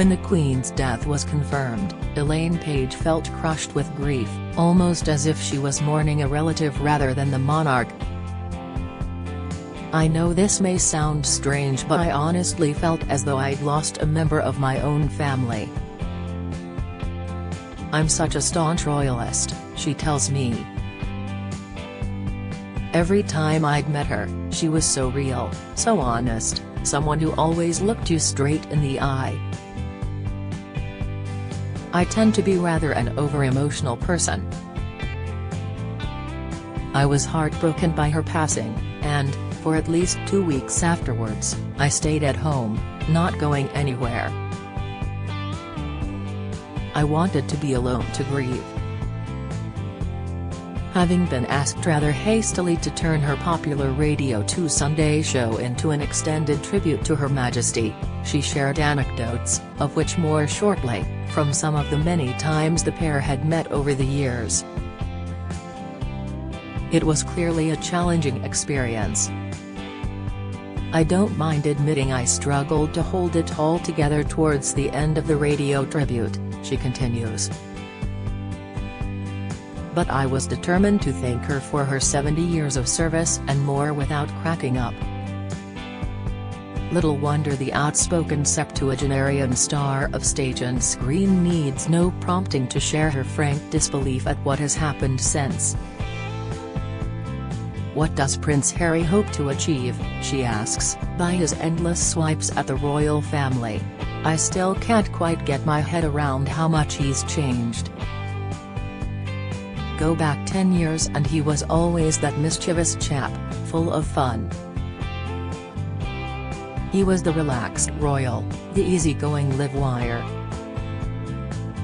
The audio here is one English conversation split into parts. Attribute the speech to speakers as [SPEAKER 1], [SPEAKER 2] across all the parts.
[SPEAKER 1] When the Queen's death was confirmed, Elaine Paige felt crushed with grief, almost as if she was mourning a relative rather than the monarch. "I know this may sound strange, but I honestly felt as though I'd lost a member of my own family. I'm such a staunch royalist," she tells me. "Every time I'd met her, she was so real, so honest, someone who always looked you straight in the eye. I tend to be rather an over-emotional person. I was heartbroken by her passing, and, for at least 2 weeks afterwards, I stayed at home, not going anywhere. I wanted to be alone to grieve." Having been asked rather hastily to turn her popular Radio 2 Sunday show into an extended tribute to Her Majesty, she shared anecdotes, of which more shortly, from some of the many times the pair had met over the years. "It was clearly a challenging experience. I don't mind admitting I struggled to hold it all together towards the end of the radio tribute," she continues. "But I was determined to thank her for her 70 years of service and more without cracking up." Little wonder the outspoken septuagenarian star of stage and screen needs no prompting to share her frank disbelief at what has happened since. "What does Prince Harry hope to achieve," she asks, "by his endless swipes at the royal family? I still can't quite get my head around how much he's changed. Go back 10 years and he was always that mischievous chap, full of fun. He was the relaxed royal, the easygoing live-wire.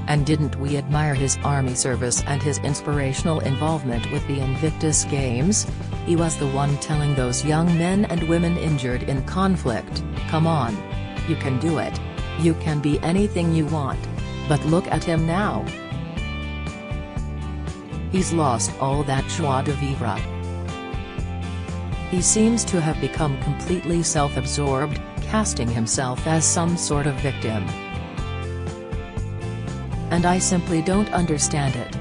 [SPEAKER 1] And didn't we admire his army service and his inspirational involvement with the Invictus Games? He was the one telling those young men and women injured in conflict, 'Come on. You can do it. You can be anything you want. But look at him now. He's lost all that joie de vivre. He seems to have become completely self-absorbed, casting himself as some sort of victim. And I simply don't understand it.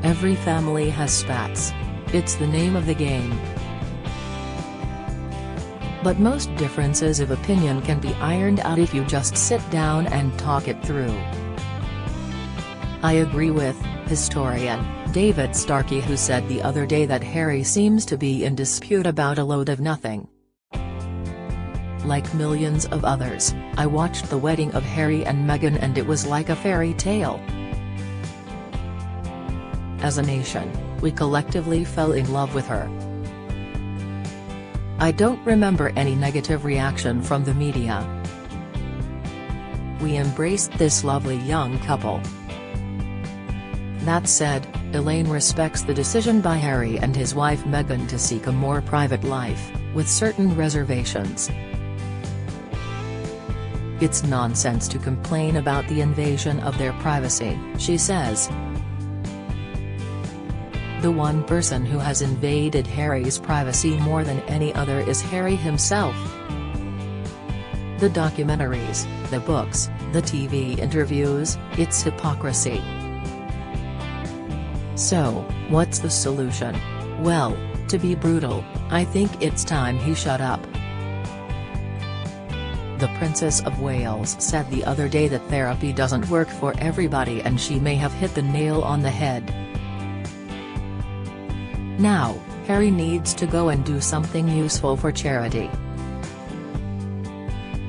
[SPEAKER 1] Every family has spats. It's the name of the game. But most differences of opinion can be ironed out if you just sit down and talk it through. I agree with historian David Starkey, who said the other day that Harry seems to be in dispute about a load of nothing. Like millions of others, I watched the wedding of Harry and Meghan and it was like a fairy tale. As a nation, we collectively fell in love with her. I don't remember any negative reaction from the media. We embraced this lovely young couple. That said, Elaine respects the decision by Harry and his wife Meghan to seek a more private life, with certain reservations. It's nonsense to complain about the invasion of their privacy, she says. The one person who has invaded Harry's privacy more than any other is Harry himself. The documentaries, the books, the TV interviews, it's hypocrisy. So, what's the solution? Well, to be brutal, I think it's time he shut up. The Princess of Wales said the other day that therapy doesn't work for everybody, and she may have hit the nail on the head. Now, Harry needs to go and do something useful for charity.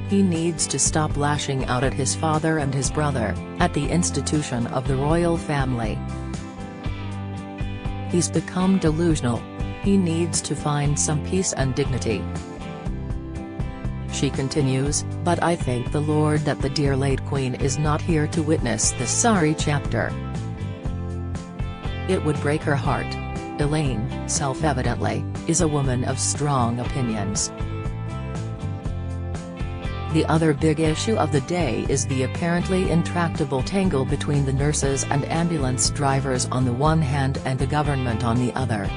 [SPEAKER 1] He needs to stop lashing out at his father and his brother, at the institution of the royal family. He's become delusional. He needs to find some peace and dignity. She continues, but I thank the Lord that the dear late Queen is not here to witness this sorry chapter. It would break her heart. Elaine, self-evidently, is a woman of strong opinions. The other big issue of the day is the apparently intractable tangle between the nurses and ambulance drivers on the one hand and the government on the other.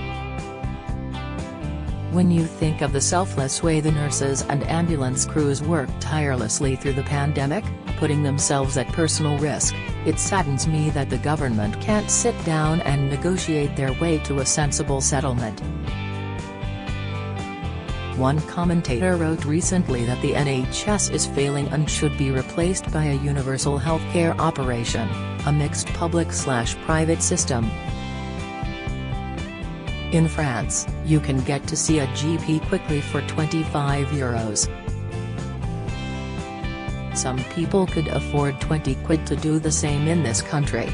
[SPEAKER 1] When you think of the selfless way the nurses and ambulance crews worked tirelessly through the pandemic, putting themselves at personal risk, it saddens me that the government can't sit down and negotiate their way to a sensible settlement. One commentator wrote recently that the NHS is failing and should be replaced by a universal healthcare operation, a mixed public/private system. In France, you can get to see a GP quickly for €25. Some people could afford 20 quid to do the same in this country.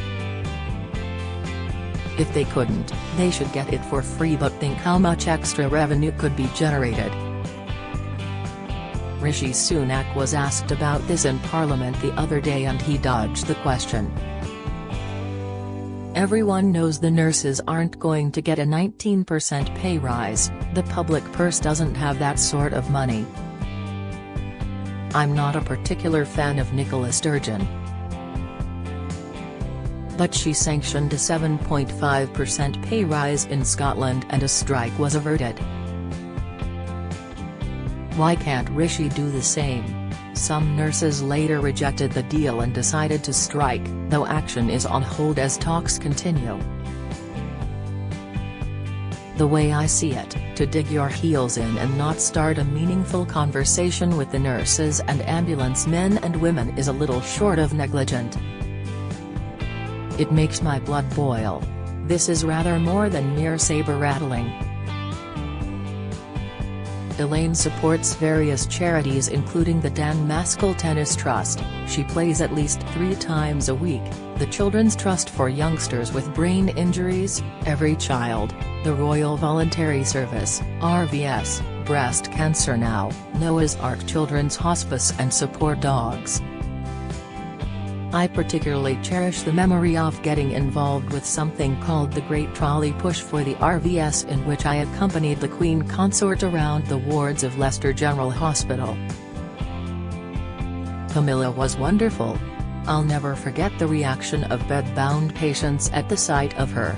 [SPEAKER 1] If they couldn't, they should get it for free, but think how much extra revenue could be generated. Rishi Sunak was asked about this in Parliament the other day and he dodged the question. Everyone knows the nurses aren't going to get a 19% pay rise, the public purse doesn't have that sort of money. I'm not a particular fan of Nicola Sturgeon, but she sanctioned a 7.5% pay rise in Scotland and a strike was averted. Why can't Rishi do the same? Some nurses later rejected the deal and decided to strike, though action is on hold as talks continue. The way I see it, to dig your heels in and not start a meaningful conversation with the nurses and ambulance men and women is a little short of negligent. It makes my blood boil. This is rather more than mere saber-rattling. Elaine supports various charities including the Dan Maskell Tennis Trust, she plays at least 3 times a week, the Children's Trust for Youngsters with Brain Injuries, Every Child, the Royal Voluntary Service, RVS, Breast Cancer Now, Noah's Ark Children's Hospice and Support Dogs. I particularly cherish the memory of getting involved with something called the Great Trolley Push for the RVS, in which I accompanied the Queen Consort around the wards of Leicester General Hospital. Camilla was wonderful. I'll never forget the reaction of bed-bound patients at the sight of her.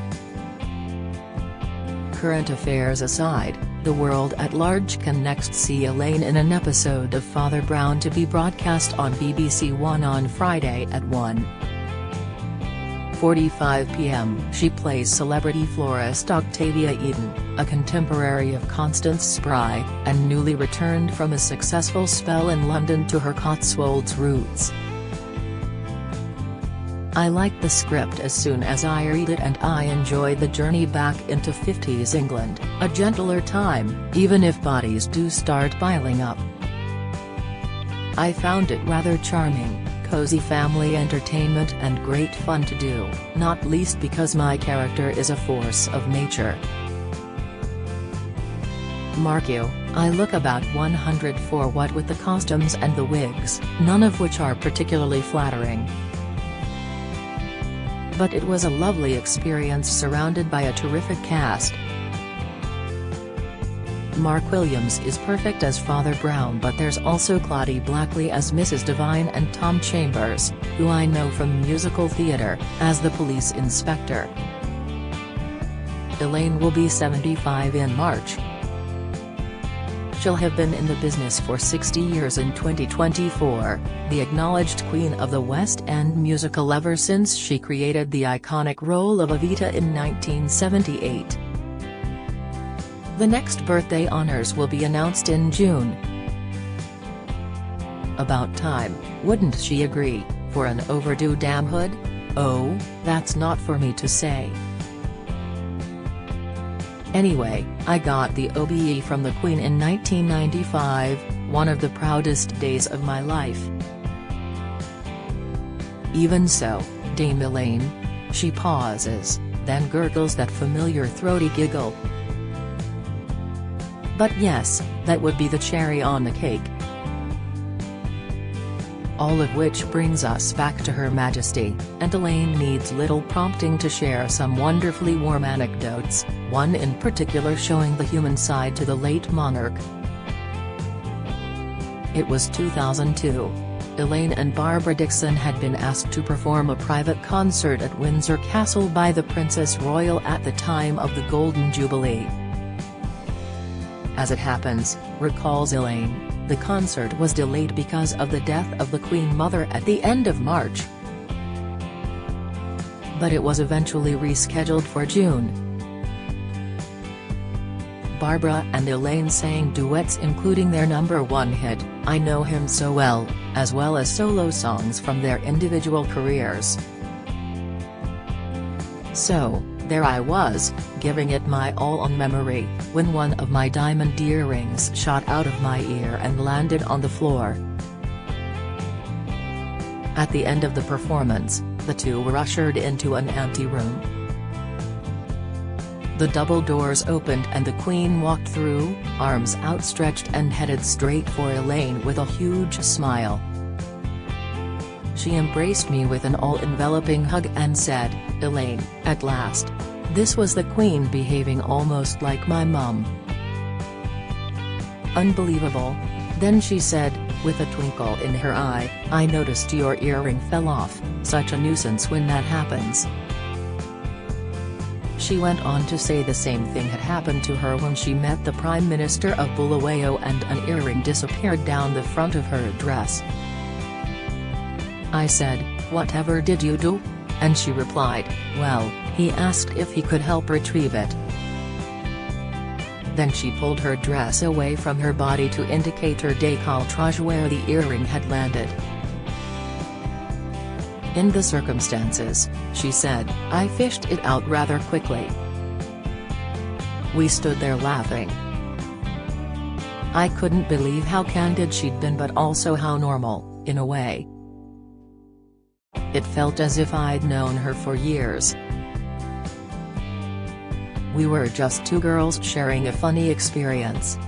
[SPEAKER 1] Current affairs aside, the world at large can next see Elaine in an episode of Father Brown to be broadcast on BBC One on Friday at 1:45 p.m. She plays celebrity florist Octavia Eden, a contemporary of Constance Spry, and newly returned from a successful spell in London to her Cotswolds roots. I liked the script as soon as I read it and I enjoyed the journey back into 50s England, a gentler time, even if bodies do start piling up. I found it rather charming, cozy family entertainment and great fun to do, not least because my character is a force of nature. Mark you, I look about 104 what with the costumes and the wigs, none of which are particularly flattering. But it was a lovely experience surrounded by a terrific cast. Mark Williams is perfect as Father Brown, but there's also Claudie Blackley as Mrs. Devine and Tom Chambers, who I know from musical theatre, as the police inspector. Elaine will be 75 in March. She'll have been in the business for 60 years in 2024, the acknowledged queen of the West End musical ever since she created the iconic role of Evita in 1978. The next birthday honours will be announced in June. About time, wouldn't she agree, for an overdue damhood? Oh, that's not for me to say. Anyway, I got the OBE from the Queen in 1995, one of the proudest days of my life. Even so, Dame Elaine. She pauses, then gurgles that familiar throaty giggle. But yes, that would be the cherry on the cake. All of which brings us back to Her Majesty, and Elaine needs little prompting to share some wonderfully warm anecdotes, one in particular showing the human side to the late monarch. It was 2002. Elaine and Barbara Dickson had been asked to perform a private concert at Windsor Castle by the Princess Royal at the time of the Golden Jubilee. As it happens, recalls Elaine, the concert was delayed because of the death of the Queen Mother at the end of March. But it was eventually rescheduled for June. Barbara and Elaine sang duets including their #1 hit, I Know Him So Well as solo songs from their individual careers. So, there I was, giving it my all on memory, when one of my diamond earrings shot out of my ear and landed on the floor. At the end of the performance, the two were ushered into an anteroom. The double doors opened and the Queen walked through, arms outstretched and headed straight for Elaine with a huge smile. She embraced me with an all-enveloping hug and said, "Elaine, at last. This was the Queen behaving almost like my mum. Unbelievable." Then she said, with a twinkle in her eye, "I noticed your earring fell off, such a nuisance when that happens." She went on to say the same thing had happened to her when she met the Prime Minister of Bulawayo and an earring disappeared down the front of her dress. I said, "Whatever did you do?" And she replied, "Well, he asked if he could help retrieve it." Then she pulled her dress away from her body to indicate her décolletage where the earring had landed. "In the circumstances," she said, "I fished it out rather quickly." We stood there laughing. I couldn't believe how candid she'd been, but also how normal, in a way. It felt as if I'd known her for years. We were just two girls sharing a funny experience.